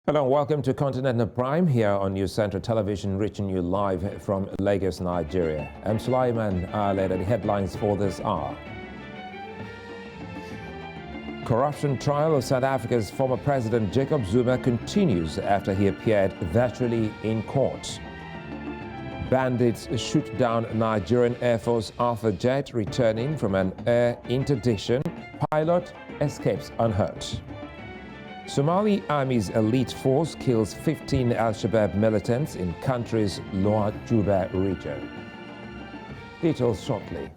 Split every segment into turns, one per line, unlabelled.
Hello and welcome to Continental Prime here on News Central Television, reaching you live from Lagos, Nigeria. I'm Sulaiman led at the headlines for this hour. Corruption trial of South Africa's former president Jacob Zuma continues after he appeared virtually in court. Bandits shoot down Nigerian Air Force Afar jet returning from an air interdiction. Pilot escapes unhurt. Somali Army's elite force kills 15 Al-Shabaab militants in country's Lower Juba region. Details shortly.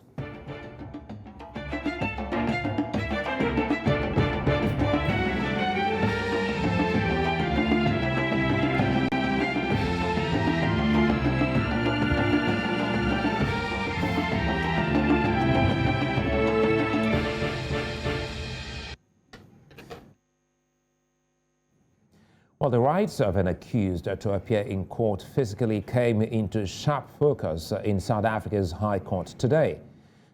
Well, the rights of an accused to appear in court physically came into sharp focus in South Africa's High Court today,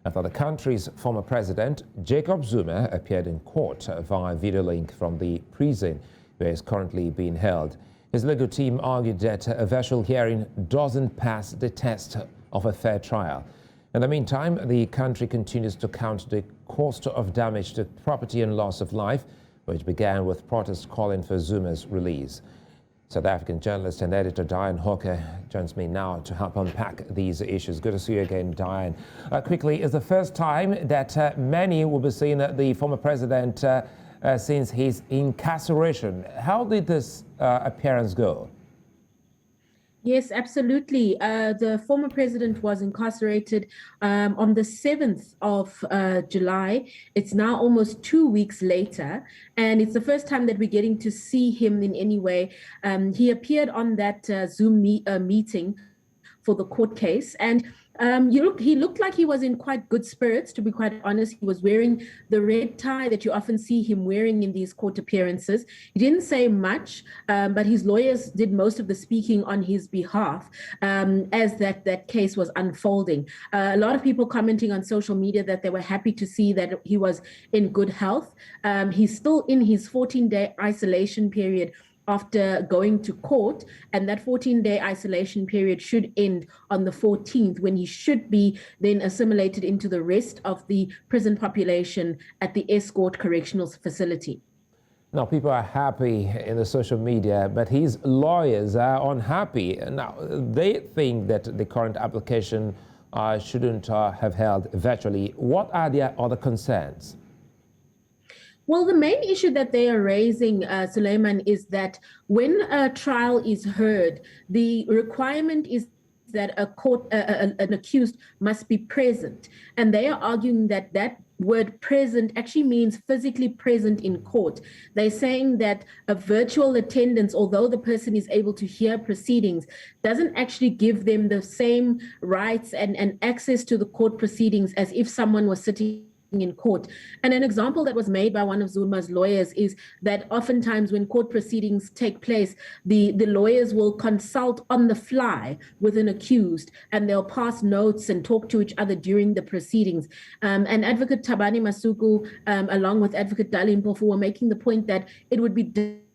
after the country's former president, Jacob Zuma, appeared in court via video link from the prison where he is currently being held. His legal team argued that a virtual hearing doesn't pass the test of a fair trial. In the meantime, the country continues to count the cost of damage to property and loss of life, which began with protests calling for Zuma's release. South African journalist and editor Diane Hawker joins me now to help unpack these issues. Good to see you again, Diane. Quickly, it's the first time that many will be seeing the former president since his incarceration. How did this appearance go?
Yes, absolutely. The former president was incarcerated on the 7th of July. It's now almost 2 weeks later, and it's the first time that we're getting to see him in any way. He appeared on that Zoom meeting for the court case, and he looked like he was in quite good spirits, to be quite honest. He was wearing the red tie that you often see him wearing in these court appearances. He didn't say much, but his lawyers did most of the speaking on his behalf as that case was unfolding. A lot of people commenting on social media that they were happy to see that he was in good health. He's still in his 14-day isolation period after going to court, and that 14-day isolation period should end on the 14th, when he should be then assimilated into the rest of the prison population at the Escort Correctional Facility.
Now, people are happy in the social media, but his lawyers are unhappy. Now, they think that the current application shouldn't have held virtually. What are their other concerns?
Well, the main issue that they are raising, Suleiman, is that when a trial is heard, the requirement is that an accused must be present. And they are arguing that that word present actually means physically present in court. They're saying that a virtual attendance, although the person is able to hear proceedings, doesn't actually give them the same rights and access to the court proceedings as if someone was sitting in court. And an example that was made by one of Zuma's lawyers is that oftentimes when court proceedings take place, the lawyers will consult on the fly with an accused, and they'll pass notes and talk to each other during the proceedings. And Advocate Thabani Masuku, along with Advocate Dali Mpofu, were making the point that it would be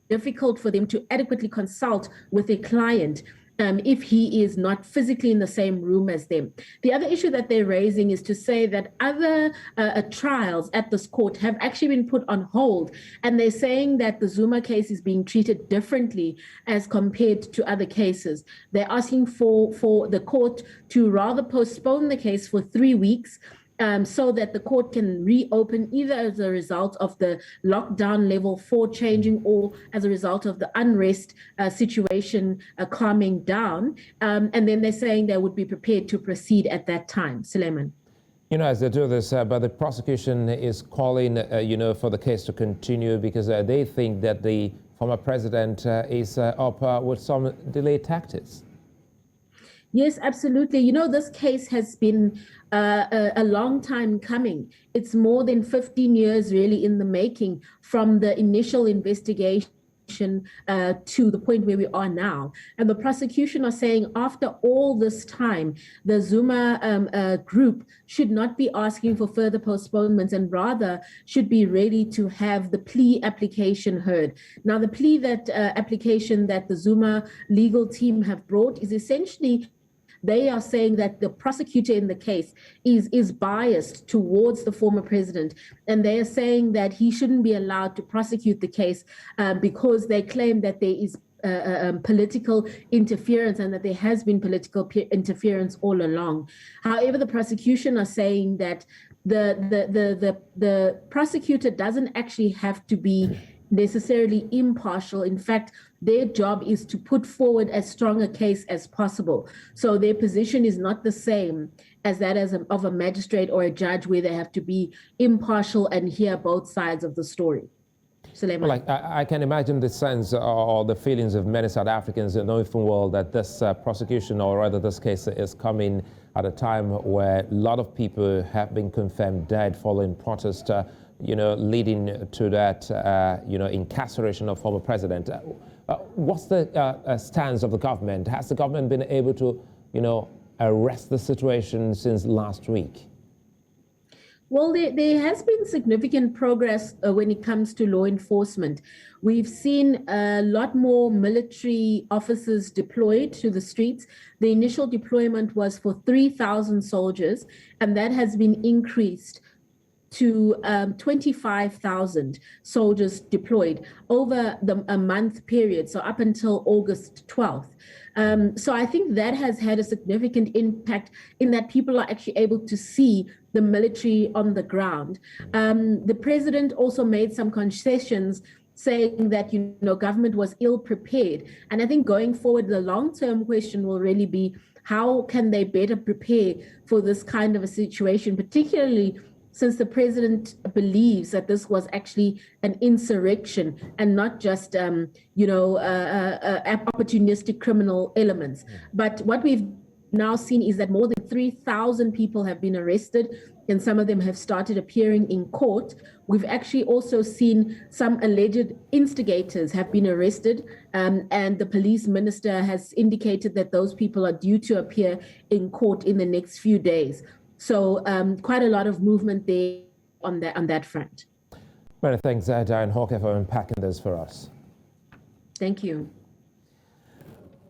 difficult for them to adequately consult with a client if he is not physically in the same room as them. The other issue that they're raising is to say that other trials at this court have actually been put on hold, and they're saying that the Zuma case is being treated differently as compared to other cases. They're asking for the court to rather postpone the case for 3 weeks, so that the court can reopen, either as a result of the lockdown level 4 changing or as a result of the unrest situation calming down. And then they're saying they would be prepared to proceed at that time. Suleiman.
You know, as they do this, but the prosecution is calling, for the case to continue because they think that the former president is up with some delay tactics.
Yes, absolutely. You know, this case has been a long time coming. It's more than 15 years really in the making from the initial investigation to the point where we are now. And the prosecution are saying after all this time, the Zuma group should not be asking for further postponements and rather should be ready to have the plea application heard. Now, the plea application that the Zuma legal team have brought is essentially they are saying that the prosecutor in the case is biased towards the former president, and they are saying that he shouldn't be allowed to prosecute the case because they claim that there is political interference and that there has been political interference all along. However, the prosecution are saying that the prosecutor doesn't actually have to be necessarily impartial. In fact, their job is to put forward as strong a case as possible. So their position is not the same as that of a magistrate or a judge where they have to be impartial and hear both sides of the story.
Well, I can imagine the sense or the feelings of many South Africans knowing full well that this prosecution, or rather this case, is coming at a time where a lot of people have been confirmed dead following protest, leading to that, incarceration of former president. What's the stance of the government? Has the government been able to, arrest the situation since last week?
Well, there has been significant progress when it comes to law enforcement. We've seen a lot more military officers deployed to the streets. The initial deployment was for 3,000 soldiers, and that has been increased to 25,000 soldiers deployed over a month period, so up until August 12th. So I think that has had a significant impact in that people are actually able to see the military on the ground. The president also made some concessions saying that, government was ill prepared. And I think going forward, the long-term question will really be how can they better prepare for this kind of a situation, particularly since the president believes that this was actually an insurrection and not just, opportunistic criminal elements. But what we've now seen is that more than 3,000 people have been arrested, and some of them have started appearing in court. We've actually also seen some alleged instigators have been arrested, and the police minister has indicated that those people are due to appear in court in the next few days. So quite a lot of movement there on that front.
Many thanks, Diane Hawker, for unpacking this for us.
Thank you.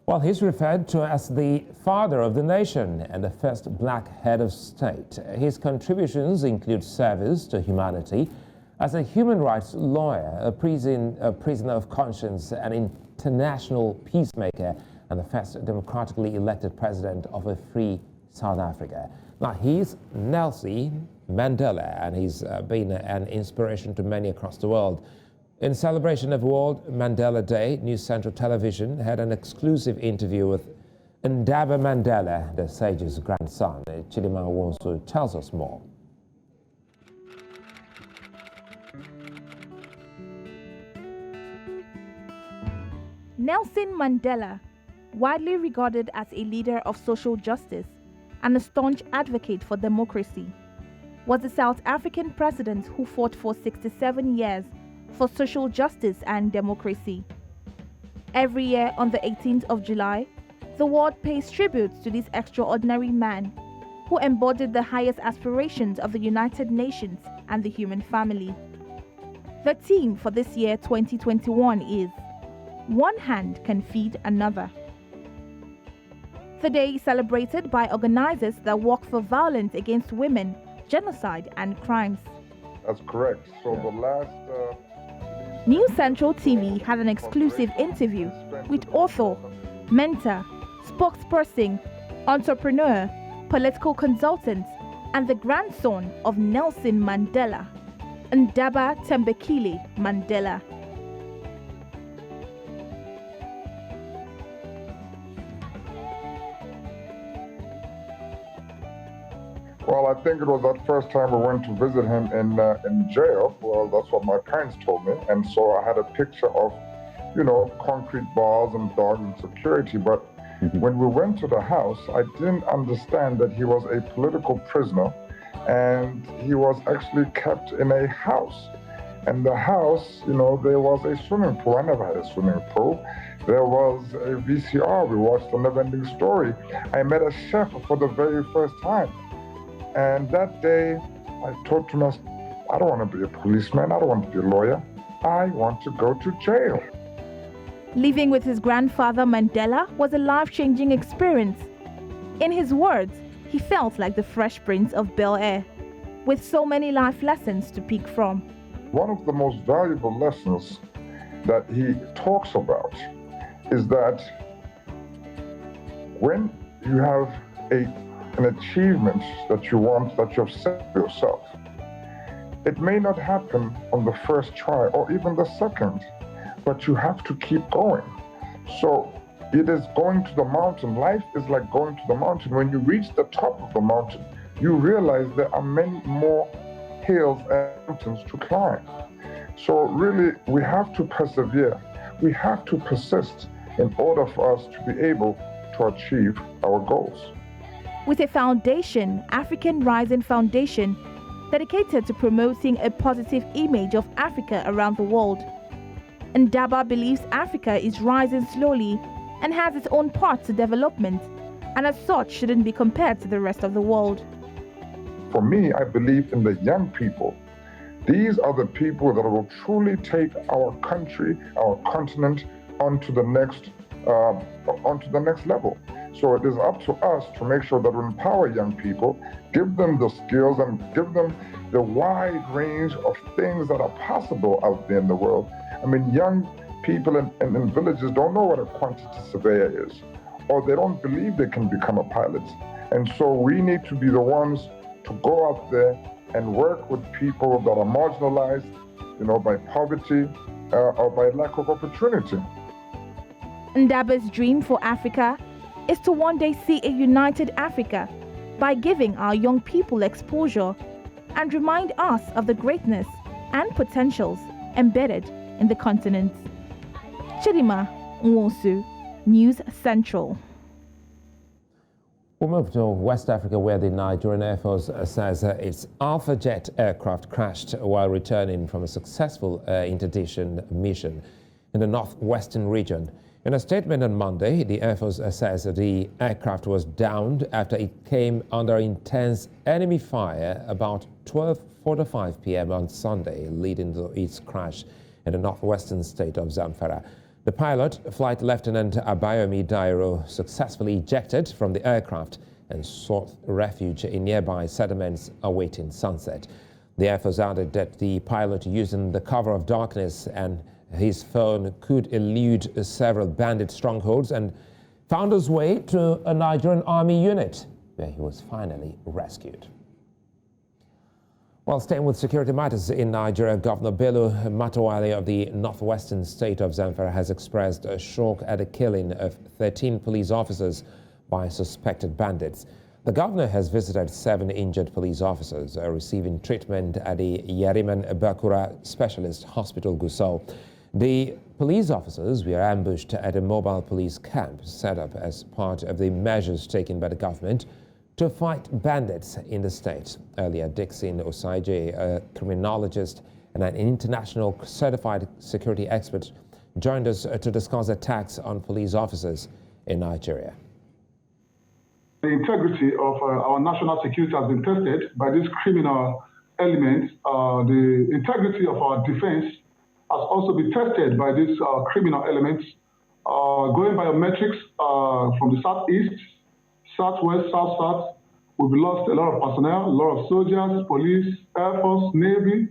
Well, he's referred to as the father of the nation and the first black head of state. His contributions include service to humanity as a human rights lawyer, a prisoner of conscience, an international peacemaker, and the first democratically elected president of a free South Africa. Now, he's Nelson Mandela, and he's been an inspiration to many across the world. In celebration of World Mandela Day, News Central Television had an exclusive interview with Neighbouring Mandela, the sage's grandson. Chilema Mandela tells us more.
Nelson Mandela, widely regarded as a leader of social justice and a staunch advocate for democracy, was the South African president who fought for 67 years for social justice and democracy. Every year on the 18th of July, the world pays tribute to this extraordinary man who embodied the highest aspirations of the United Nations and the human family. The theme for this year 2021 is "One hand can feed another." The day is celebrated by organizers that work for violence against women, genocide, and crimes.
That's correct. So the last...
News Central TV had an exclusive interview with author, mentor, spokesperson, entrepreneur, political consultant, and the grandson of Nelson Mandela, Ndaba Tembekile Mandela.
Well, I think it was that first time we went to visit him in jail. Well, that's what my parents told me. And so I had a picture of, concrete bars and dog and security. But when we went to the house, I didn't understand that he was a political prisoner and he was actually kept in a house. And the house, there was a swimming pool. I never had a swimming pool. There was a VCR. We watched The Never-Ending Story. I met a chef for the very first time. And that day, I thought to myself, I don't want to be a policeman. I don't want to be a lawyer. I want to go to jail.
Living with his grandfather Mandela was a life-changing experience. In his words, he felt like the Fresh Prince of Bel-Air, with so many life lessons to pick from.
One of the most valuable lessons that he talks about is that when you have an achievement that you want, that you have set for yourself, it may not happen on the first try or even the second, but you have to keep going. So it is going to the mountain. Life is like going to the mountain. When you reach the top of the mountain, you realize there are many more hills and mountains to climb. So really, we have to persevere. We have to persist in order for us to be able to achieve our goals.
With a foundation, African Rising Foundation, dedicated to promoting a positive image of Africa around the world, Ndaba believes Africa is rising slowly and has its own path to development, and as such shouldn't be compared to the rest of the world.
For me, I believe in the young people. These are the people that will truly take our country, our continent, onto the next level. So it is up to us to make sure that we empower young people, give them the skills and give them the wide range of things that are possible out there in the world. I mean, young people in villages don't know what a quantity surveyor is, or they don't believe they can become a pilot. And so we need to be the ones to go out there and work with people that are marginalized, by poverty or by lack of opportunity.
Ndaba's dream for Africa is to one day see a united Africa by giving our young people exposure and remind us of the greatness and potentials embedded in the continent. Chilema Mandela, News Central.
We'll move to West Africa, where the Nigerian Air Force says its Alpha jet aircraft crashed while returning from a successful interdiction mission in the northwestern region. In a statement on Monday, the Air Force says the aircraft was downed after it came under intense enemy fire about 12:45 p.m. on Sunday, leading to its crash in the northwestern state of Zamfara. The pilot, Flight Lieutenant Abayomi Dairo, successfully ejected from the aircraft and sought refuge in nearby settlements awaiting sunset. The Air Force added that the pilot, using the cover of darkness and his phone, could elude several bandit strongholds and found his way to a Nigerian army unit, where he was finally rescued. While staying with security matters in Nigeria, Governor Bello Matawalle of the northwestern state of Zamfara has expressed a shock at the killing of 13 police officers by suspected bandits. The governor has visited 7 injured police officers receiving treatment at the Yariman Bakura Specialist Hospital, Gusau. The police officers were ambushed at a mobile police camp set up as part of the measures taken by the government to fight bandits in the state. Earlier, Dixon Osaije, a criminologist and an international certified security expert, joined us to discuss attacks on police officers in Nigeria.
The integrity of our national security has been tested by these criminal elements. The integrity of our defense has also been tested by these criminal elements. Going biometrics from the southeast, southwest, south-south, we've lost a lot of personnel, a lot of soldiers, police, Air Force, Navy,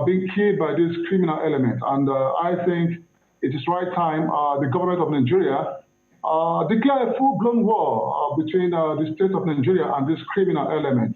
being killed by these criminal elements. And I think it is right time the government of Nigeria declare a full-blown war between the state of Nigeria and this criminal element.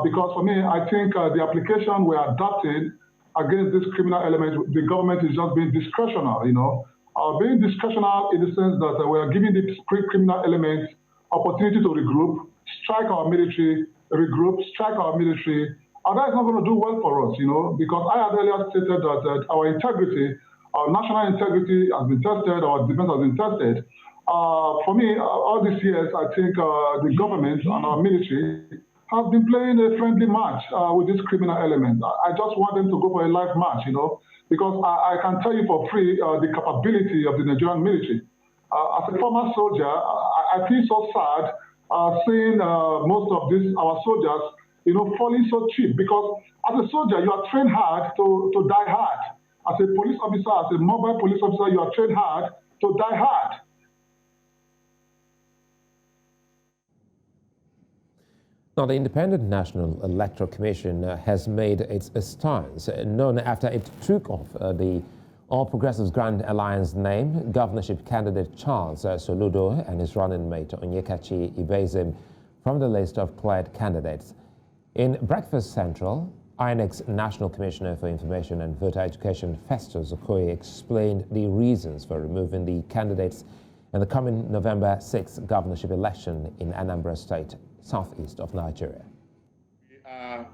Because for me, I think the application we are adopting against this criminal element, the government is just being discretional, being discretional in the sense that we are giving the criminal element opportunity to regroup, strike our military, regroup, strike our military, and that is not going to do well for us, because I had earlier stated that our integrity, our national integrity has been tested, our defense has been tested. For me, all these years, I think the government and our military has been playing a friendly match with this criminal element. I just want them to go for a live match, because I can tell you for free the capability of the Nigerian military. As a former soldier, I feel so sad seeing most of our soldiers, falling so cheap, because as a soldier, you are trained hard to die hard. As a police officer, as a mobile police officer, you are trained hard to die hard.
Now, the Independent National Electoral Commission has made its stance known after it took off the All Progressives Grand Alliance name governorship candidate Charles Soludo and his running mate Onyekachi Ibezim from the list of cleared candidates. In Breakfast Central, INEC's National Commissioner for Information and Voter Education, Festus Okoye, explained the reasons for removing the candidates in the coming November 6th governorship election in Anambra State, southeast of Nigeria.
We are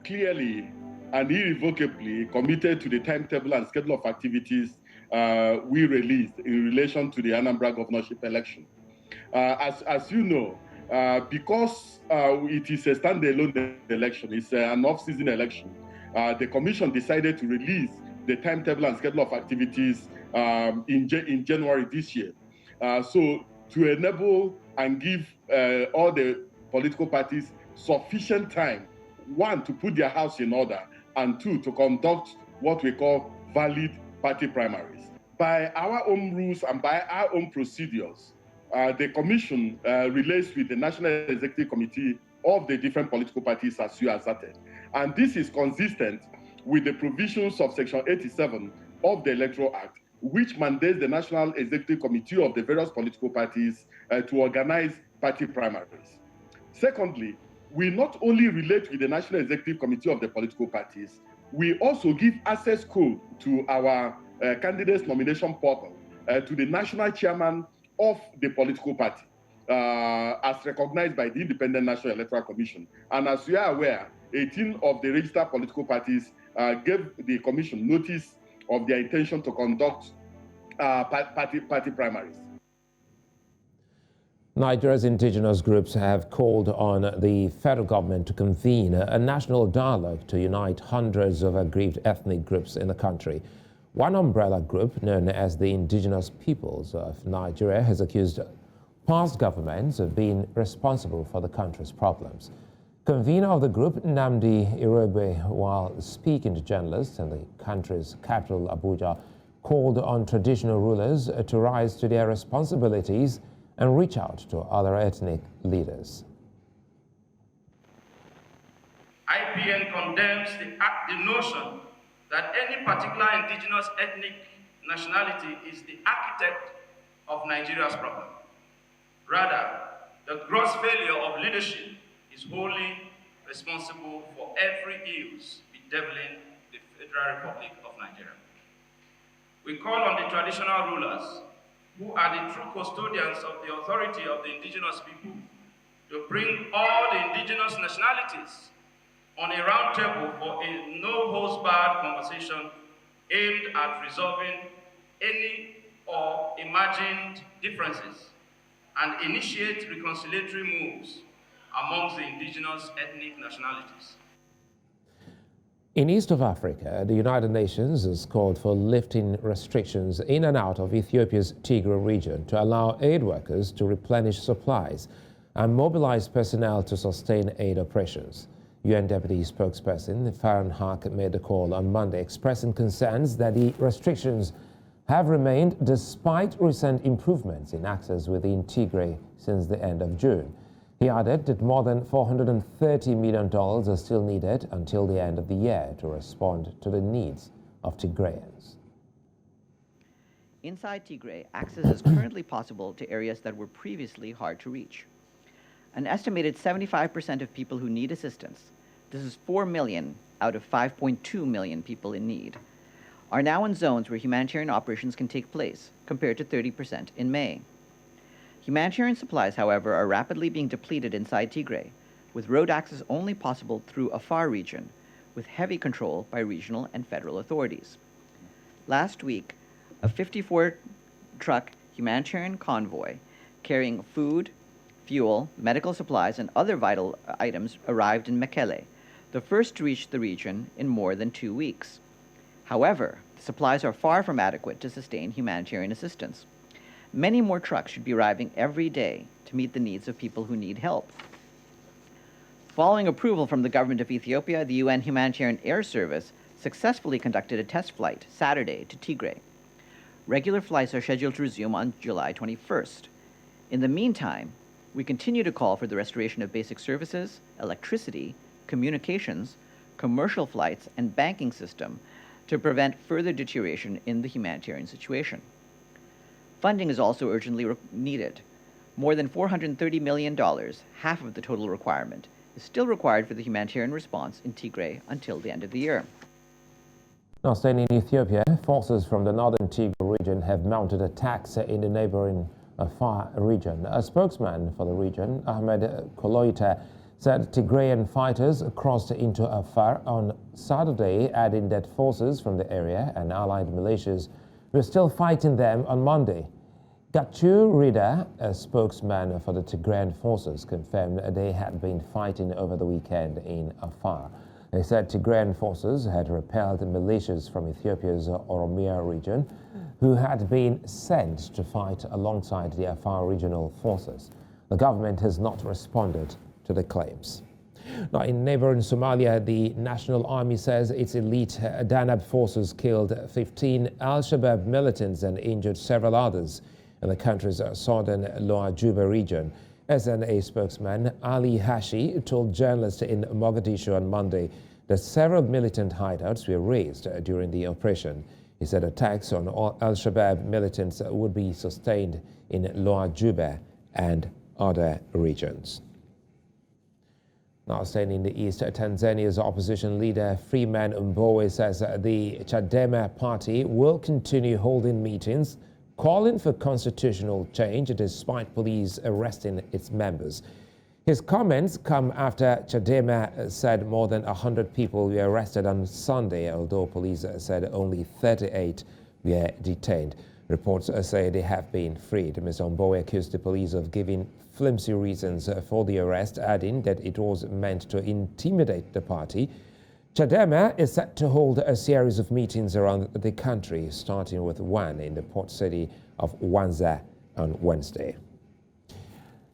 clearly and irrevocably committed to the timetable and schedule of activities we released in relation to the Anambra governorship election. As you know, because it is a standalone election, it's an off-season election, the Commission decided to release the timetable and schedule of activities in January this year. So to enable and give all the political parties sufficient time, one, to put their house in order, and two, to conduct what we call valid party primaries. By our own rules and by our own procedures, the Commission relates with the National Executive Committee of the different political parties as you asserted. And this is consistent with the provisions of Section 87 of the Electoral Act, which mandates the National Executive Committee of the various political parties to organize party primaries. Secondly, we not only relate with the National Executive Committee of the political parties, we also give access code to our candidates nomination portal to the national chairman of the political party, as recognized by the Independent National Electoral Commission. And as you are aware, 18 of the registered political parties gave the Commission notice of their intention to conduct party primaries.
Nigeria's indigenous groups have called on the federal government to convene a national dialogue to unite hundreds of aggrieved ethnic groups in the country. One umbrella group, known as the Indigenous Peoples of Nigeria, has accused past governments of being responsible for the country's problems. Convener of the group, Nnamdi Irogbe, while speaking to journalists in the country's capital, Abuja, called on traditional rulers to rise to their responsibilities and reach out to other ethnic leaders.
IPN condemns the notion that any particular indigenous ethnic nationality is the architect of Nigeria's problem. Rather, the gross failure of leadership is wholly responsible for every ills bedeviling the Federal Republic of Nigeria. We call on the traditional rulers, who are the true custodians of the authority of the indigenous people, to bring all the indigenous nationalities on a round table for a no-holds-barred conversation aimed at resolving any or imagined differences and initiate reconciliatory moves amongst the indigenous ethnic nationalities.
In East of Africa, the United Nations has called for lifting restrictions in and out of Ethiopia's Tigray region to allow aid workers to replenish supplies and mobilize personnel to sustain aid operations. UN Deputy Spokesperson Diane Hawker made the call on Monday, expressing concerns that the restrictions have remained despite recent improvements in access within Tigray since the end of June. He added that more than $430 million are still needed until the end of the year to respond to the needs of Tigrayans.
Inside Tigray, access is currently possible to areas that were previously hard to reach. An estimated 75% of people who need assistance, this is 4 million out of 5.2 million people in need, are now in zones where humanitarian operations can take place, compared to 30% in May. Humanitarian supplies, however, are rapidly being depleted inside Tigray, with road access only possible through Afar region, with heavy control by regional and federal authorities. Last week, a 54-truck humanitarian convoy carrying food, Fuel, medical supplies, and other vital items arrived in Mekelle, the first to reach the region in more than 2 weeks. However, the supplies are far from adequate to sustain humanitarian assistance. Many more trucks should be arriving every day to meet the needs of people who need help. Following approval from the government of Ethiopia, the UN Humanitarian Air Service successfully conducted a test flight Saturday to Tigray. Regular flights are scheduled to resume on July 21st. In the meantime, we continue to call for the restoration of basic services, electricity, communications, commercial flights, and banking system to prevent further deterioration in the humanitarian situation. Funding is also urgently needed. More than $430 million, half of the total requirement, is still required for the humanitarian response in Tigray until the end of the year.
Now, staying in Ethiopia, forces from the northern Tigray region have mounted attacks in the neighboring Afar region. A spokesman for the region, Ahmed Koloita, said Tigrayan fighters crossed into Afar on Saturday, adding that forces from the area and allied militias were still fighting them on Monday. Gachu Rida, a spokesman for the Tigrayan forces, confirmed they had been fighting over the weekend in Afar. They said Tigrayan forces had repelled militias from Ethiopia's Oromia region who had been sent to fight alongside the Afar regional forces. The government has not responded to the claims. Now, in neighboring Somalia, the National Army says its elite Danab forces killed 15 Al-Shabaab militants and injured several others in the country's southern Lower Juba region. SNA spokesman Ali Hashi told journalists in Mogadishu on Monday that several militant hideouts were razed during the operation. He said attacks on Al-Shabaab militants would be sustained in Lower Juba and other regions. Now, staying in the east, Tanzania's opposition leader Freeman Mbowe says the Chadema party will continue holding meetings calling for constitutional change despite police arresting its members. His comments come after Chadema said more than 100 people were arrested on Sunday, although police said only 38 were detained. Reports say they have been freed. Mr. Mbowe accused the police of giving flimsy reasons for the arrest, adding that it was meant to intimidate the party. Chadema is set to hold a series of meetings around the country, starting with one in the port city of Wanza on Wednesday.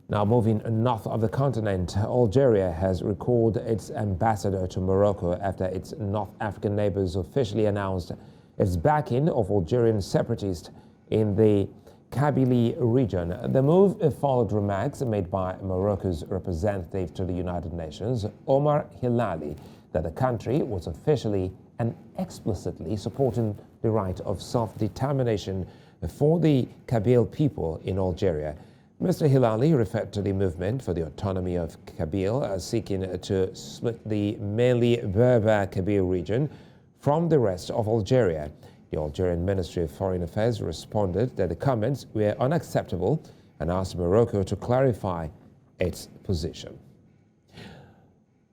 Now, moving north of the continent, Algeria has recalled its ambassador to Morocco after its North African neighbors officially announced its backing of Algerian separatists in the Kabylie region. The move followed remarks made by Morocco's representative to the United Nations, Omar Hilali, that the country was officially and explicitly supporting the right of self-determination for the Kabyle people in Algeria. Mr. Hilali referred to the movement for the autonomy of Kabyle seeking to split the mainly Berber Kabyle region from the rest of Algeria. The Algerian Ministry of Foreign Affairs responded that the comments were unacceptable and asked Morocco to clarify its position.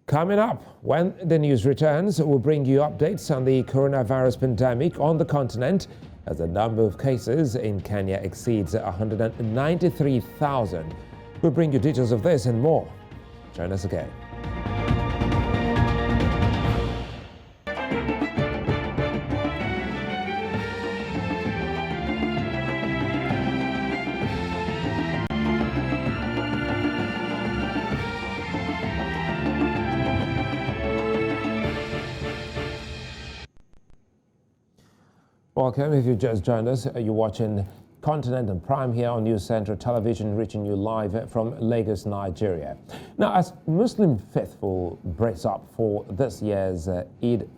Coming up, when the news returns, we'll bring you updates on the coronavirus pandemic on the continent as the number of cases in Kenya exceeds 193,000. We'll bring you details of this and more. Join us again. Welcome. If you just joined us, you're watching Continental Prime here on News Central Television, reaching you live from Lagos, Nigeria. Now, as Muslim faithful brace up for this year's Eid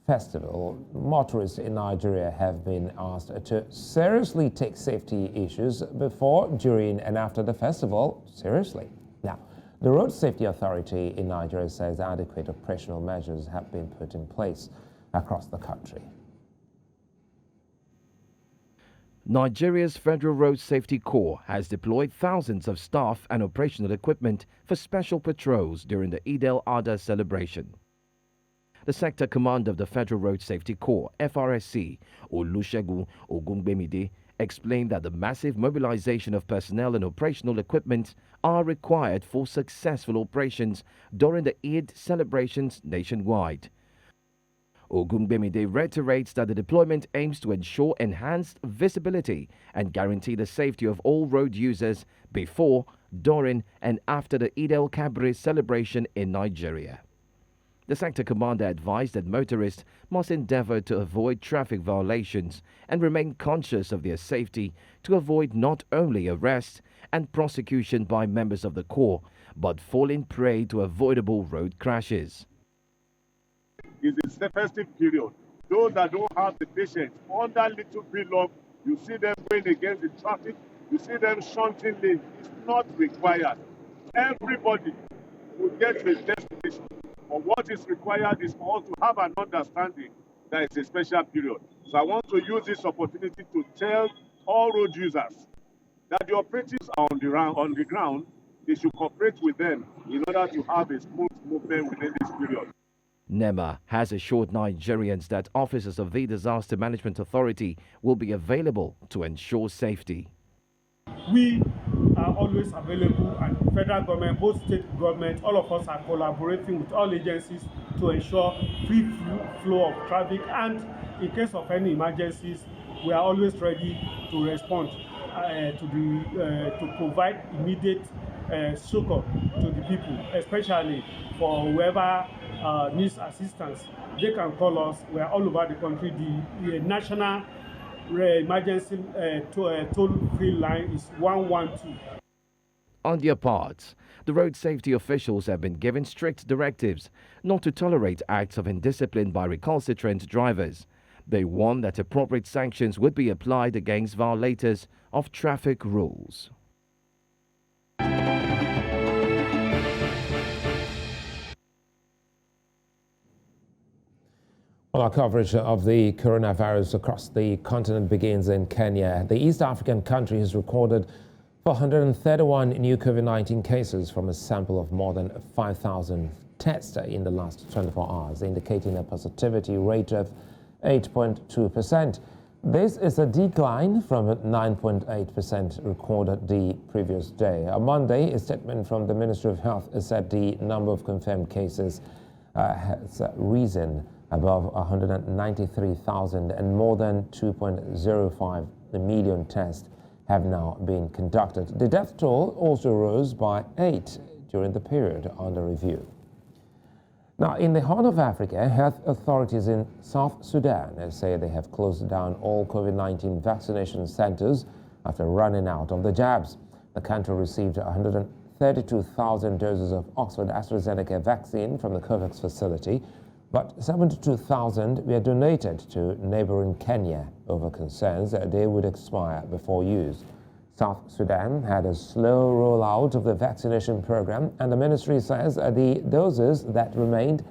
festival, motorists in Nigeria have been asked to seriously take safety issues before, during, and after the festival seriously. Now, the Road Safety Authority in Nigeria says adequate operational measures have been put in place across the country.
Nigeria's Federal Road Safety Corps has deployed thousands of staff and operational equipment for special patrols during the Eid al-Adha celebration. The sector commander of the Federal Road Safety Corps, FRSC, Olusegun Ogungbemide, explained that the massive mobilization of personnel and operational equipment are required for successful operations during the Eid celebrations nationwide. Ogungbemide reiterates that the deployment aims to ensure enhanced visibility and guarantee the safety of all road users before, during, and after the Eid el-Kabir celebration in Nigeria. The sector commander advised that motorists must endeavor to avoid traffic violations and remain conscious of their safety to avoid not only arrest and prosecution by members of the Corps, but falling prey to avoidable road crashes.
It's a festive period. Those that don't have the patience, on that little bit long, you see them going against the traffic, you see them shunting lanes. It's not required. Everybody will get to a destination. But what is required is for us to have an understanding that it's a special period. So I want to use this opportunity to tell all road users that the operatives are on the ground. They should cooperate with them in order to have a smooth movement within this period.
NEMA has assured Nigerians that officers of the Disaster Management Authority will be available to ensure safety.
We are always available, and federal government, both state government, all of us are collaborating with all agencies to ensure free flow of traffic, and in case of any emergencies, we are always ready to respond to provide immediate succor to the people, especially for whoever needs assistance. They can call us. We are all over the country. The national emergency toll-free line is 112.
On their part, the road safety officials have been given strict directives not to tolerate acts of indiscipline by recalcitrant drivers. They warn that appropriate sanctions would be applied against violators of traffic rules.
Well, our coverage of the coronavirus across the continent begins in Kenya. The East African country has recorded 431 new COVID-19 cases from a sample of more than 5,000 tests in the last 24 hours, indicating a positivity rate of 8.2%. This is a decline from 9.8% recorded the previous day. On Monday, a statement from the Ministry of Health said the number of confirmed cases has risen above 193,000 and more than 2.05 million tests have now been conducted. The death toll also rose by 8 during the period under review. Now, in the Horn of Africa, health authorities in South Sudan say they have closed down all COVID-19 vaccination centers after running out of the jabs. The country received 132,000 doses of Oxford AstraZeneca vaccine from the COVAX facility, but 72,000 were donated to neighboring Kenya over concerns that they would expire before use. South Sudan had a slow rollout of the vaccination program, and the ministry says the doses that remained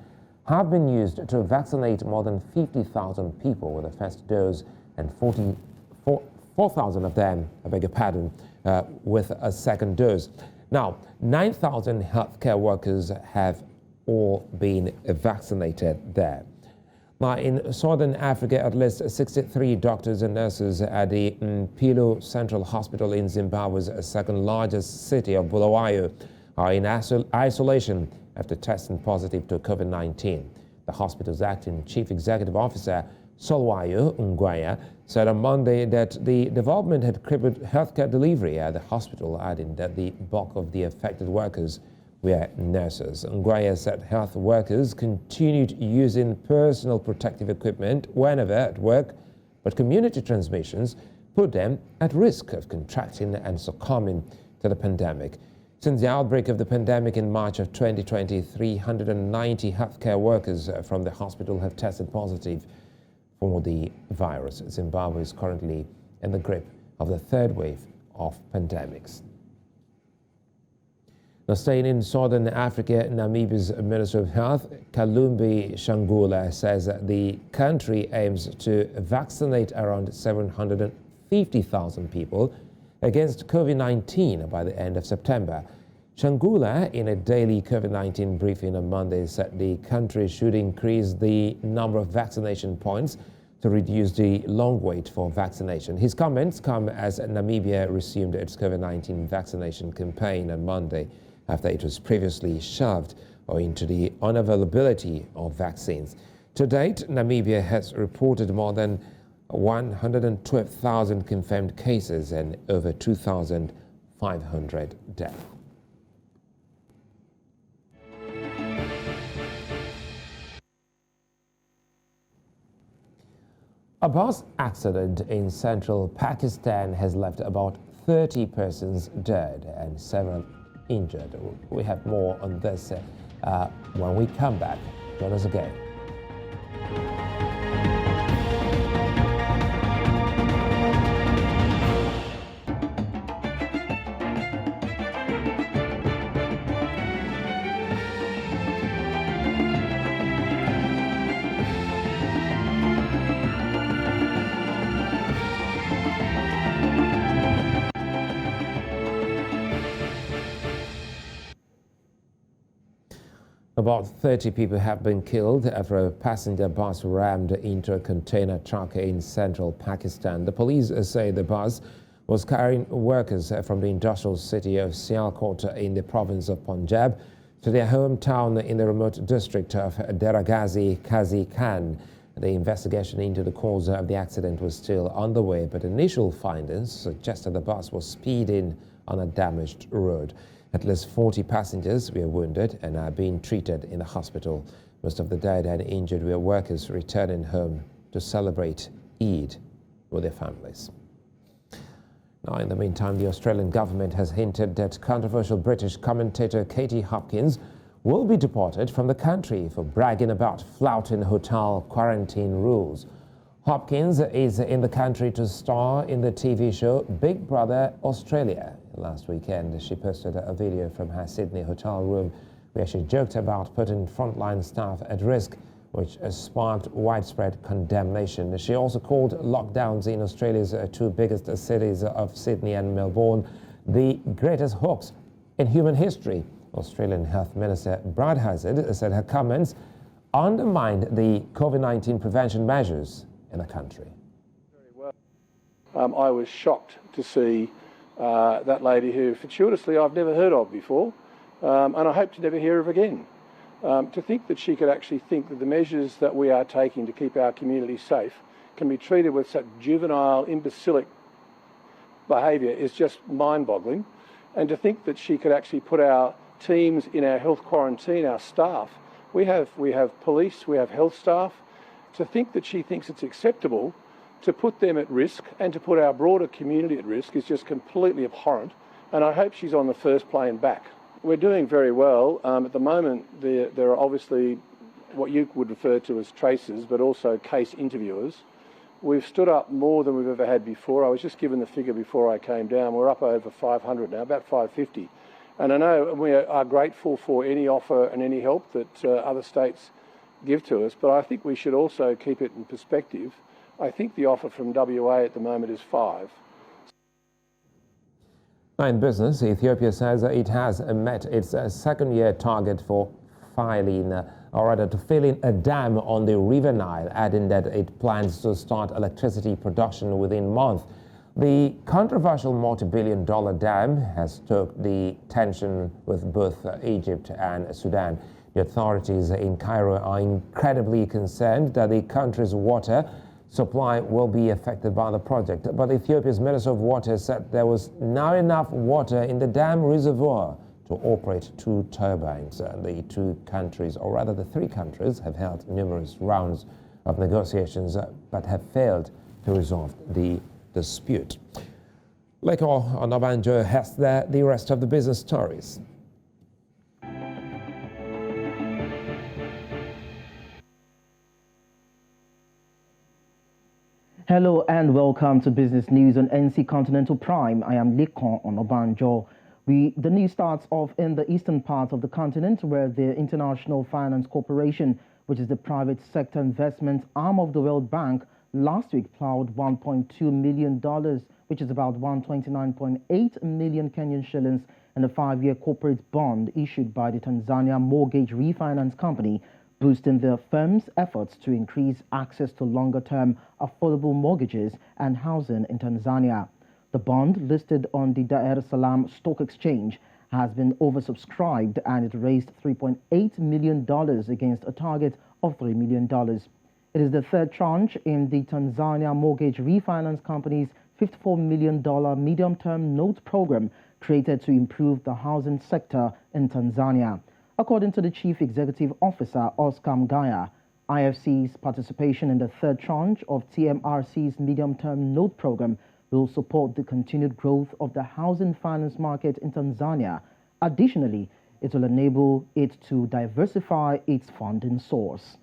have been used to vaccinate more than 50,000 people with the first dose and 4,000 of them, with a second dose. Now, 9,000 healthcare workers have all been vaccinated there. Now, in Southern Africa, at least 63 doctors and nurses at the Mpilo Central Hospital in Zimbabwe's second largest city of Bulawayo are in isolation after testing positive to COVID-19. The hospital's acting chief executive officer, Solwayo Ngwaya, said on Monday that the development had crippled healthcare delivery at the hospital, adding that the bulk of the affected workers were nurses. Ngwaya said health workers continued using personal protective equipment whenever at work, but community transmissions put them at risk of contracting and succumbing to the pandemic. Since the outbreak of the pandemic in March of 2020, 390 healthcare workers from the hospital have tested positive for the virus. Zimbabwe is currently in the grip of the third wave of pandemics. Now, staying in Southern Africa, Namibia's Minister of Health, Kalumbi Shangula, says that the country aims to vaccinate around 750,000 people against COVID-19 by the end of September. Shangula, in a daily COVID-19 briefing on Monday, said the country should increase the number of vaccination points to reduce the long wait for vaccination. His comments come as Namibia resumed its COVID-19 vaccination campaign on Monday after it was previously shelved owing to the unavailability of vaccines. To date, Namibia has reported more than 112,000 confirmed cases and over 2,500 deaths. A bus accident in central Pakistan has left about 30 persons dead and several injured. We have more on this when we come back. Join us again. About 30 people have been killed after a passenger bus rammed into a container truck in central Pakistan. The police say the bus was carrying workers from the industrial city of Sialkot in the province of Punjab to their hometown in the remote district of Daragazi Qazi Khan. The investigation into the cause of the accident was still underway, but initial findings suggested the bus was speeding on a damaged road. At least 40 passengers were wounded and are being treated in the hospital. Most of the dead and injured were workers returning home to celebrate Eid with their families. Now, in the meantime, the Australian government has hinted that controversial British commentator Katie Hopkins will be deported from the country for bragging about flouting hotel quarantine rules. Hopkins is in the country to star in the TV show Big Brother Australia. Last weekend, she posted a video from her Sydney hotel room where she joked about putting frontline staff at risk, which sparked widespread condemnation. She also called lockdowns in Australia's two biggest cities of Sydney and Melbourne the greatest hoax in human history. Australian Health Minister Brad Hazard said her comments undermined the COVID-19 prevention measures in the country.
Very well. I was shocked to see that lady who fortuitously I've never heard of before, and I hope to never hear of again. To think that she could actually think that the measures that we are taking to keep our community safe can be treated with such juvenile, imbecilic behaviour is just mind-boggling. And to think that she could actually put our teams in our health quarantine, our staff, we have police, we have health staff, to think that she thinks it's acceptable to put them at risk and to put our broader community at risk is just completely abhorrent, and I hope she's on the first plane back. We're doing very well. At the moment, there are obviously what you would refer to as tracers, but also case interviewers. We've stood up more than we've ever had before. I was just given the figure before I came down. We're up over 500 now, about 550. And I know we are grateful for any offer and any help that other states give to us, but I think we should also keep it in perspective. I think the offer from WA at the moment is 5.
In business, Ethiopia says it has met its second-year target for filling a dam on the River Nile, adding that it plans to start electricity production within a month. The controversial multi-billion-dollar dam has stoked the tension with both Egypt and Sudan. The authorities in Cairo are incredibly concerned that the country's water supply will be affected by the project. But Ethiopia's Minister of Water said there was not enough water in the dam reservoir to operate 2 turbines. The 2 countries, or rather the 3 countries, have held numerous rounds of negotiations but have failed to resolve the dispute. Later on, Obanjo has the rest of the business stories.
Hello and welcome to Business News on NC Continental Prime. I am Lekon Onobanjo. The news starts off in the eastern part of the continent, where the International Finance Corporation, which is the private sector investment arm of the World Bank, last week plowed $1.2 million, which is about 129.8 million Kenyan shillings, in a 5-year corporate bond issued by the Tanzania Mortgage Refinance Company boosting the firm's efforts to increase access to longer-term affordable mortgages and housing in Tanzania. The bond, listed on the Dar es Salaam Stock Exchange, has been oversubscribed and it raised $3.8 million against a target of $3 million. It is the third tranche in the Tanzania Mortgage Refinance Company's $54 million medium-term note program created to improve the housing sector in Tanzania. According to the Chief Executive Officer, Oscar Mgaya, IFC's participation in the third tranche of TMRC's medium-term note program will support the continued growth of the housing finance market in Tanzania. Additionally, it will enable it to diversify its funding source.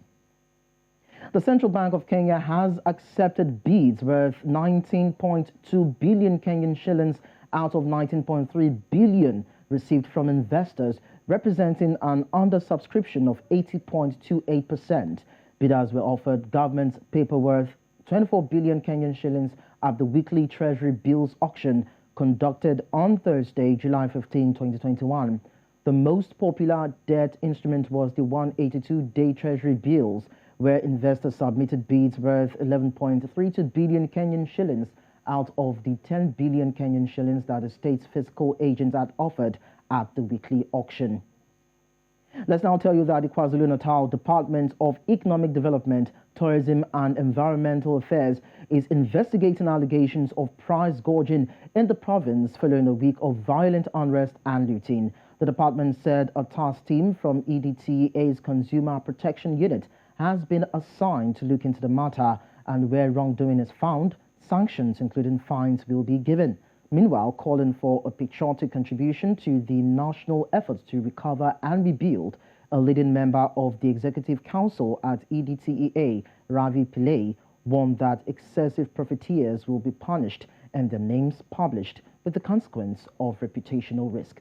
The Central Bank of Kenya has accepted bids worth 19.2 billion Kenyan shillings out of 19.3 billion received from investors, representing an undersubscription of 80.28%. Bidders were offered government paper worth 24 billion Kenyan shillings at the weekly Treasury Bills auction conducted on Thursday, July 15, 2021. The most popular debt instrument was the 182-day Treasury Bills, where investors submitted bids worth 11.32 billion Kenyan shillings out of the 10 billion Kenyan shillings that the state's fiscal agents had offered at the weekly auction. Let's now tell you that the KwaZulu-Natal Department of Economic Development, Tourism and Environmental Affairs is investigating allegations of price gouging in the province following a week of violent unrest and looting. The department said a task team from EDTA's Consumer Protection Unit has been assigned to look into the matter, and where wrongdoing is found, sanctions including fines will be given. Meanwhile, calling for a patriotic contribution to the national efforts to recover and rebuild, a leading member of the Executive Council at EDTEA, Ravi Pillai, warned that excessive profiteers will be punished and their names published, with the consequence of reputational risk.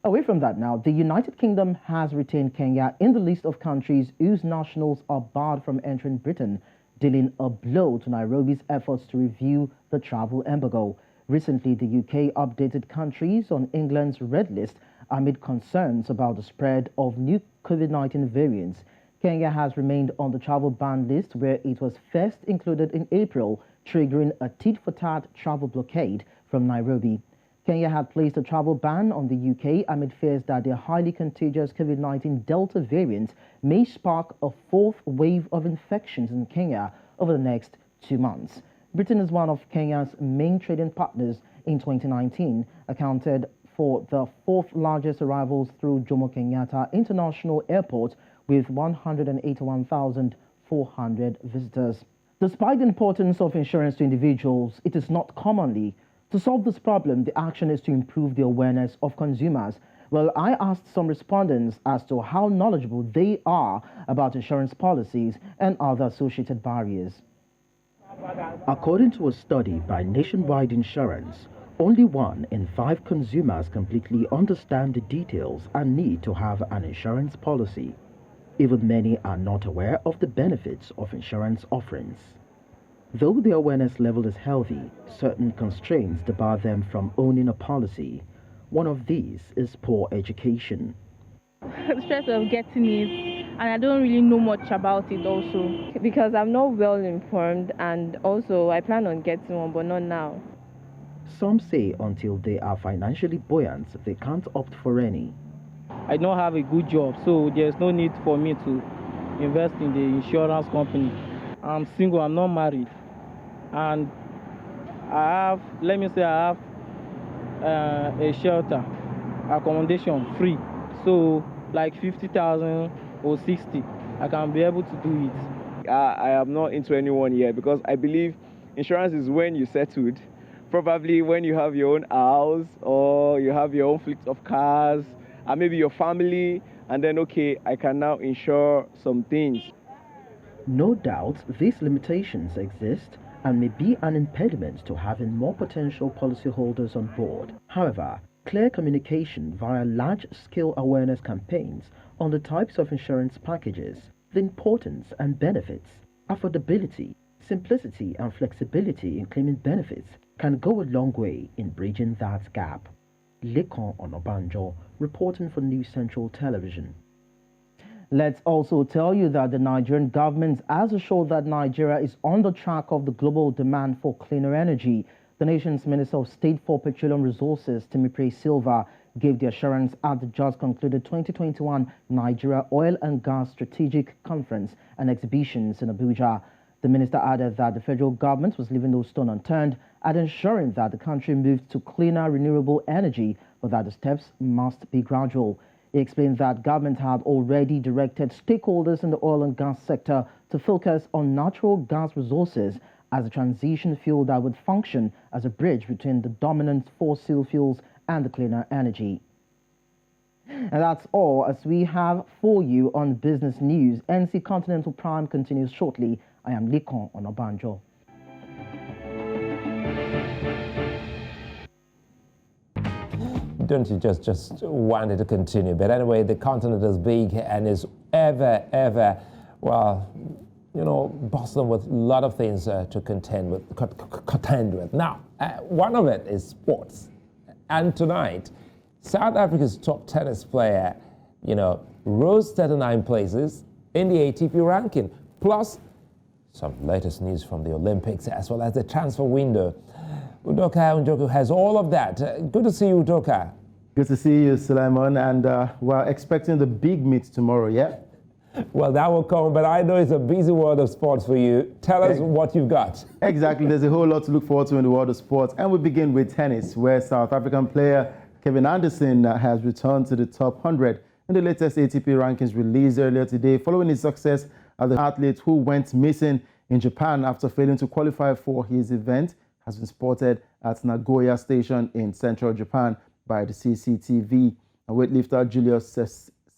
Away from that now, the United Kingdom has retained Kenya in the list of countries whose nationals are barred from entering Britain, dealing a blow to Nairobi's efforts to review the travel embargo. Recently, the UK updated countries on England's red list amid concerns about the spread of new COVID-19 variants. Kenya has remained on the travel ban list, where it was first included in April, triggering a tit-for-tat travel blockade from Nairobi. Kenya had placed a travel ban on the UK amid fears that their highly contagious COVID-19 Delta variant may spark a fourth wave of infections in Kenya over the next 2 months. Britain is one of Kenya's main trading partners. In 2019, accounted for the fourth largest arrivals through Jomo Kenyatta International Airport with 181,400 visitors. Despite the importance of insurance to individuals, it is not commonly. To solve this problem, the action is to improve the awareness of consumers. Well, I asked some respondents as to how knowledgeable they are about insurance policies and other associated barriers. According to a study by Nationwide Insurance, only 1 in 5 consumers completely understand the details and need to have an insurance policy. Even many are not aware of the benefits of insurance offerings. Though the awareness level is healthy, certain constraints debar them from owning a policy. One of these is poor education.
The stress of getting it, and I don't really know much about it also, because I'm not well informed, and also I plan on getting one, but not now.
Some say until they are financially buoyant, they can't opt for any.
I don't have a good job, so there's no need for me to invest in the insurance company. I'm single, I'm not married, and I have a shelter, accommodation free, so like 50,000 or 60, I can be able to do it.
I am not into anyone yet, because I believe insurance is when you settled, probably when you have your own house or you have your own fleet of cars and maybe your family, and then okay, I can now insure some things.
No doubt these limitations exist and may be an impediment to having more potential policyholders on board. However, clear communication via large-scale awareness campaigns on the types of insurance packages, the importance and benefits, affordability, simplicity and flexibility in claiming benefits can go a long way in bridging that gap. Lekon Onobanjo, reporting for News Central Television. Let's also tell you that the Nigerian government has assured that Nigeria is on the track of the global demand for cleaner energy. The nation's Minister of State for Petroleum Resources, Timothy Silva, gave the assurance at the just concluded 2021 Nigeria Oil and Gas Strategic Conference and Exhibitions in Abuja. The minister added that the federal government was leaving no stone unturned at ensuring that the country moved to cleaner renewable energy, but that the steps must be gradual. He explained that government had already directed stakeholders in the oil and gas sector to focus on natural gas resources as a transition fuel that would function as a bridge between the dominant fossil fuels and the cleaner energy. And that's all as we have for you on Business News. NC Continental Prime continues shortly. I am Likon Onobanjo.
Don't you just want it to continue? But anyway, the continent is big and is ever, well, you know, bustling with a lot of things to contend with. Now, one of it is sports. And tonight, South Africa's top tennis player, you know, rose 39 places in the ATP ranking. Plus, some latest news from the Olympics as well as the transfer window. Udoka Njoku has all of that. Good to see you, Udoka.
Good to see you, Suleiman, and we're expecting the big meet tomorrow, yeah?
Well, that will come, but I know it's a busy world of sports for you. Tell us what you've got.
Exactly. There's a whole lot to look forward to in the world of sports. And we begin with tennis, where South African player Kevin Anderson has returned to the top 100 in the latest ATP rankings released earlier today, following his success as the athlete who went missing in Japan after failing to qualify for his event has been spotted at Nagoya Station in central Japan by the CCTV. A weightlifter Julius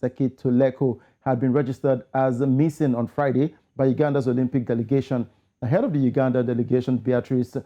Sekitoleko had been registered as missing on Friday by Uganda's Olympic delegation. Ahead of the Uganda delegation, Beatrice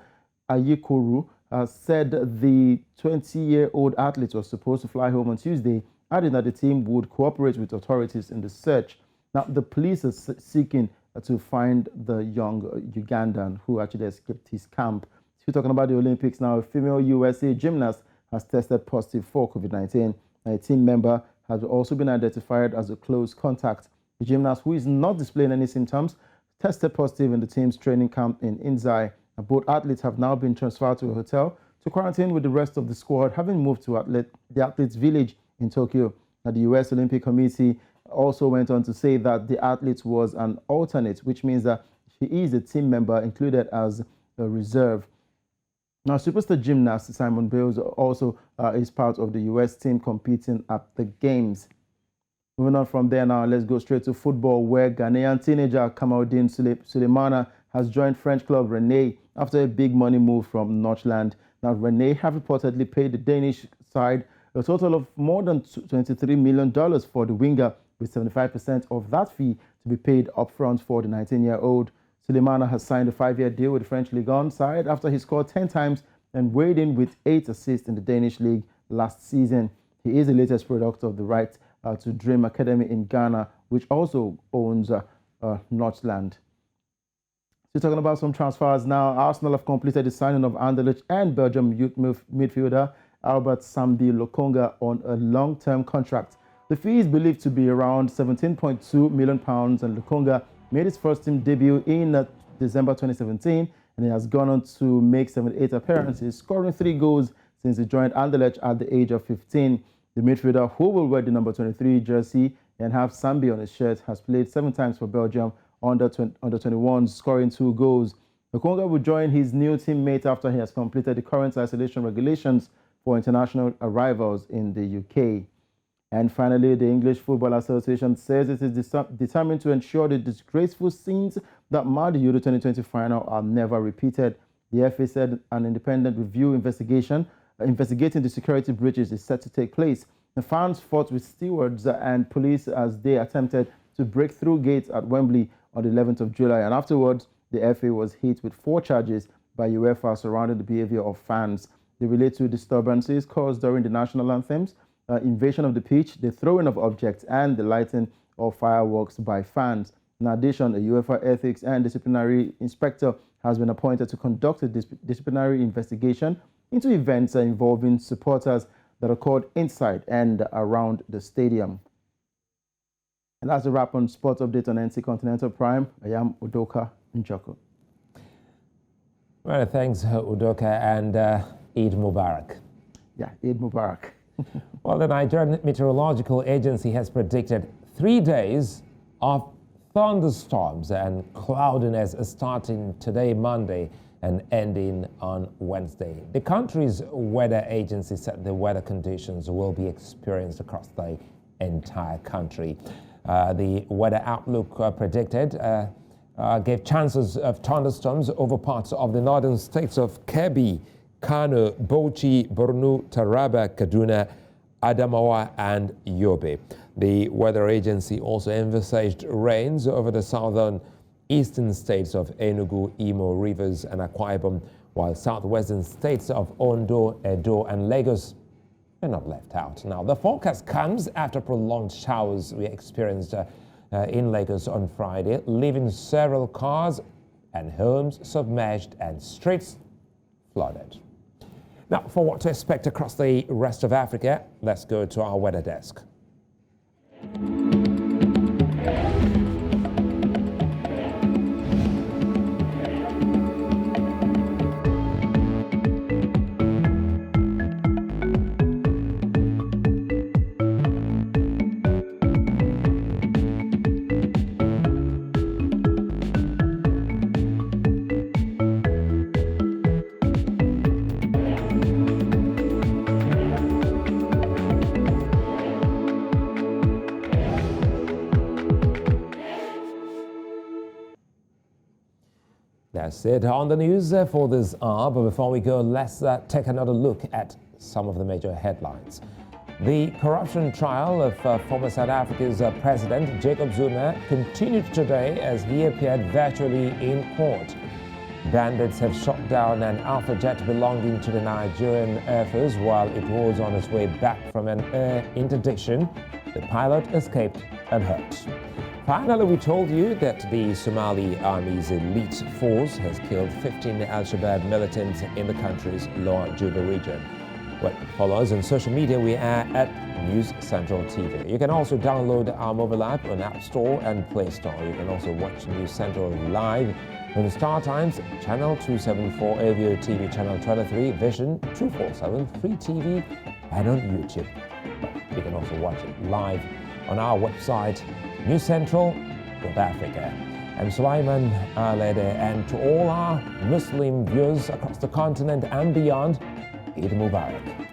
Ayikuru said the 20-year-old athlete was supposed to fly home on Tuesday, adding that the team would cooperate with authorities in the search. Now, the police are seeking to find the young Ugandan who actually escaped his camp. Still talking about the Olympics now, a female USA gymnast has tested positive for COVID-19. A team member has also been identified as a close contact. The gymnast, who is not displaying any symptoms, tested positive in the team's training camp in Inzai. Both athletes have now been transferred to a hotel to quarantine with the rest of the squad, having moved to the athletes' village in Tokyo. Now, the U.S. Olympic Committee also went on to say that the athlete was an alternate, which means that he is a team member included as a reserve. Now, superstar gymnast Simone Biles also is part of the U.S. team competing at the Games. Moving on from there now, let's go straight to football, where Ghanaian teenager Kamaldeen Sulemana has joined French club Rennes after a big money move from Nordjylland. Now, Rennes have reportedly paid the Danish side a total of more than $23 million for the winger, with 75% of that fee to be paid upfront for the 19-year-old. Sulemana has signed a 5-year deal with the French Ligue 1 side after he scored 10 times and weighed in with 8 assists in the Danish league last season. He is the latest product of the Right to Dream Academy in Ghana, which also owns Nordjylland. Still talking about some transfers now, Arsenal have completed the signing of Anderlecht and Belgium youth midfielder Albert Samdi Lokonga on a long-term contract. The fee is believed to be around £17.2 million, and Lokonga made his first team debut in December 2017, and he has gone on to make 78 appearances, scoring 3 goals since he joined Anderlecht at the age of 15. The midfielder, who will wear the number 23 jersey and have Sambi on his shirt, has played 7 times for Belgium under 21s, scoring 2 goals. Lokonga will join his new teammate after he has completed the current isolation regulations for international arrivals in the UK. And finally, the English Football Association says it is determined to ensure the disgraceful scenes that marred the Euro 2020 final are never repeated. The FA said an independent review investigating the security breaches is set to take place. The fans fought with stewards and police as they attempted to break through gates at Wembley on the 11th of July. And afterwards, the FA was hit with 4 charges by UEFA surrounding the behavior of fans. They relate to disturbances caused during the national anthems, invasion of the pitch, the throwing of objects, and the lighting of fireworks by fans. In addition, a UEFA ethics and disciplinary inspector has been appointed to conduct a disciplinary investigation into events involving supporters that occurred inside and around the stadium. And that's a wrap on Sports Update on NC Continental Prime. I am Udoka Njoko.
Well, thanks, Udoka, and Eid Mubarak.
Yeah, Eid Mubarak.
Well, the Nigerian Meteorological Agency has predicted 3 days of thunderstorms and cloudiness starting today, Monday, and ending on Wednesday. The country's weather agency said the weather conditions will be experienced across the entire country. The weather outlook predicted gave chances of thunderstorms over parts of the northern states of Kebbi, Kano, Bauchi, Borno, Taraba, Kaduna, Adamawa, and Yobe. The weather agency also envisaged rains over the southern eastern states of Enugu, Imo, Rivers, and Akwa Ibom, while southwestern states of Ondo, Edo, and Lagos are not left out. Now, the forecast comes after prolonged showers we experienced in Lagos on Friday, leaving several cars and homes submerged and streets flooded. Now, for what to expect across the rest of Africa, let's go to our weather desk. That's it on the news for this hour. But before we go, let's take another look at some of the major headlines. The corruption trial of former South Africa's President Jacob Zuma continued today as he appeared virtually in court. Bandits have shot down an Alpha jet belonging to the Nigerian Air Force while it was on its way back from an air interdiction. The pilot escaped unhurt. Finally, we told you that the Somali Army's elite force has killed 15 Al-Shabaab militants in the country's Lower Juba region. Well, follow us on social media. We are at News Central TV. You can also download our mobile app on App Store and Play Store. You can also watch News Central live on the Star Times, Channel 274, Avio TV, Channel 23, Vision 247, Free TV, and on YouTube. You can also watch it live on our website, newscentral.africa. I'm Sulaiman Alede, and to all our Muslim viewers across the continent and beyond, Eid Mubarak.